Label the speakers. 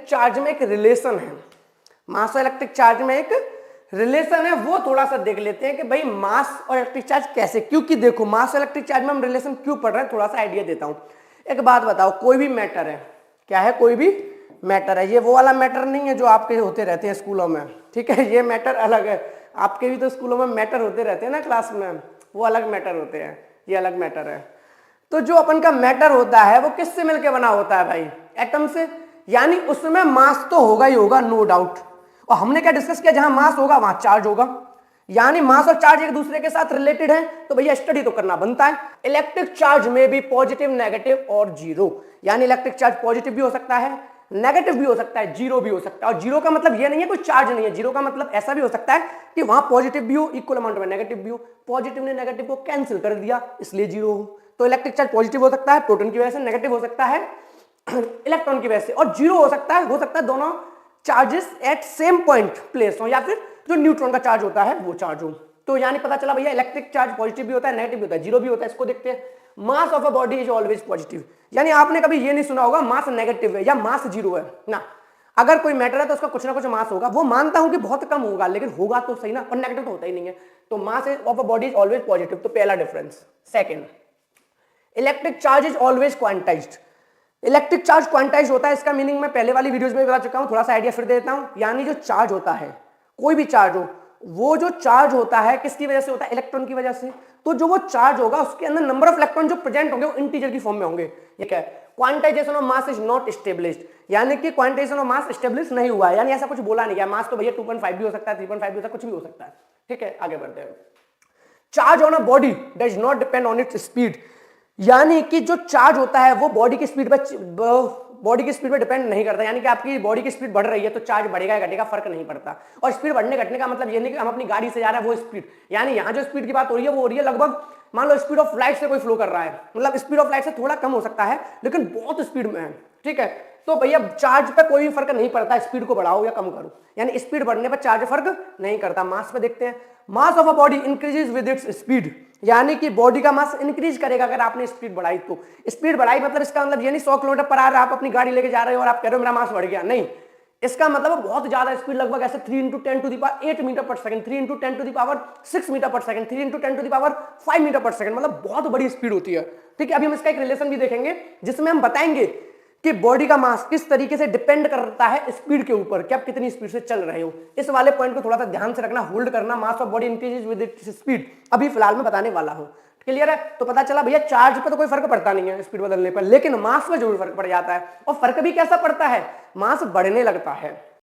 Speaker 1: Charge में एक relation है, मास और इलेक्ट्रिक चार्ज में एक रिलेशन है, वो थोड़ा सा देख लेते हैं कि भाई मास और इलेक्ट्रिक चार्ज कैसे, क्योंकि देखो मास और इलेक्ट्रिक चार्ज में हम रिलेशन क्यों पढ़ रहे हैं, थोड़ा सा आइडिया देता हूं। एक बात बताओ, कोई भी मैटर है, क्या है, कोई भी मैटर है, ये वो वाला मैटर नहीं है जो आपके होते रहते हैं स्कूलों में, ठीक है, ये मैटर अलग है। आपके भी तो स्कूलों में मैटर होते रहते हैं ना क्लास में, वो अलग मैटर होते हैं, ये अलग मैटर है। तो जो अपन का मैटर होता है वो किससे मिलकर बना होता है भाई, एटम से, यानी उसमें मास तो होगा ही होगा, नो डाउट। और हमने क्या डिस्कस किया, जहां मास होगा वहां चार्ज होगा, यानी मास और चार्ज एक दूसरे के साथ रिलेटेड है, तो भैया स्टडी तो करना बनता है। इलेक्ट्रिक चार्ज में भी पॉजिटिव, नेगेटिव और जीरो, यानी इलेक्ट्रिक चार्ज पॉजिटिव भी हो सकता है, नेगेटिव भी हो सकता है, जीरो भी हो सकता है। और जीरो का मतलब ये नहीं है कोई चार्ज नहीं है, जीरो का मतलब ऐसा भी हो सकता है कि वहां पॉजिटिव भी हो, इक्वल अमाउंट में नेगेटिव भी हो, पॉजिटिव ने नेगेटिव को कैंसिल कर दिया इसलिए जीरो हो। तो इलेक्ट्रिक चार्ज पॉजिटिव हो सकता है प्रोटॉन की वजह से, नेगेटिव हो सकता है इलेक्ट्रॉन की वजह से, और जीरो हो सकता है दोनों charges at same point place हो, या फिर जो न्यूट्रॉन का चार्ज होता है वो चार्ज हो। तो यानी पता चला भैया इलेक्ट्रिक चार्ज पॉजिटिव भी होता है, नेगेटिव भी होता है, जीरो भी होता है। इसको देखते हैं, mass of a body is always positive, यानी आपने कभी ये नहीं सुना होगा मास नेगेटिव है या मास जीरो है ना। अगर कोई मैटर है तो उसका कुछ ना कुछ मास होगा, वो मानता हूं कि बहुत कम होगा, लेकिन होगा तो सही ना, और नेगेटिव तो होता ही नहीं है। तो mass of a body is always positive, तो पहला difference. Second, electric charge is always quantized, electric charge quantize होता है। इसका मीनिंग मैं पहले वाली वीडियोस में बता चुका हूं, थोड़ा सा आइडिया फिर दे देता हूं। यानी जो चार्ज होता है, कोई भी चार्ज हो, वो जो चार्ज होता है किसकी वजह से होता है, इलेक्ट्रॉन की वजह से। तो जो वो चार्ज होगा उसके अंदर नंबर ऑफ इलेक्ट्रॉन जो प्रेजेंट होंगे वो इंटीजर की फॉर्म में होंगे। ये क्या है, quantization of mass is not established, यानी कि क्वांटाइजेशन ऑफ मास एस्टेब्लिश नहीं हुआ है, यानी ऐसा कुछ बोला नहीं गया। मास तो भैया 2.5 भी हो सकता है, 3.5 भी हो सकता है, कुछ भी हो सकता है, ठीक है। आगे बढ़ते हैं। Charge on a body does not depend on its speed, यानी कि जो चार्ज होता है वो बॉडी की स्पीड पे डिपेंड नहीं करता, यानी कि आपकी बॉडी की स्पीड बढ़ रही है तो चार्ज बढ़ेगा या घटेगा फर्क नहीं पड़ता। और स्पीड बढ़ने घटने का मतलब ये नहीं कि हम अपनी गाड़ी से जा रहे हैं वो स्पीड, यानी यहाँ जो स्पीड की बात हो रही है वो हो रही है लगभग, मान लो स्पीड ऑफ लाइट से कोई फ्लो कर रहा है, मतलब स्पीड ऑफ लाइट से थोड़ा कम हो सकता है लेकिन बहुत स्पीड में है, ठीक है। तो भैया चार्ज पे कोई भी फर्क नहीं पड़ता, स्पीड को बढ़ाओ या कम करो, यानी स्पीड बढ़ने पर चार्ज फर्क नहीं करता। मास पे देखते हैं, mass of a body increases with its speed, यानी कि बॉडी का मास इंक्रीज करेगा अगर आपने स्पीड बढ़ाई तो। स्पीड बढ़ाई मतलब इसका मतलब ये नहीं 100 किलोमीटर पर आवर आप अपनी गाड़ी लेके जा रहे हो और आप कह रहे हो मेरा मास बढ़ गया, नहीं। इसका मतलब बहुत ज्यादा स्पीड, लगभग ऐसे 3 × 10⁸ मीटर पर सेकंड, 3 × 10⁶ मीटर पर सेकंड, 3 × 10⁵ मीटर पर सेकंड, मतलब बहुत बड़ी स्पीड होती है, ठीक है। अभी हम इसका एक रिलेशन भी देखेंगे जिसमें हम बताएंगे कि बॉडी का मास किस तरीके से डिपेंड करता है स्पीड के ऊपर, कि आप कितनी स्पीड से चल रहे हो। इस वाले पॉइंट को थोड़ा सा ध्यान से रखना, होल्ड करना। Mass of body increases with its speed, अभी फिलहाल मैं बताने वाला हूं, क्लियर है। तो पता चला भैया चार्ज पे तो कोई फर्क पड़ता नहीं है स्पीड बदलने पर, लेकिन मास में जरूर फर्क पड़ जाता है। और फर्क भी कैसा पड़ता है, मास बढ़ने लगता है।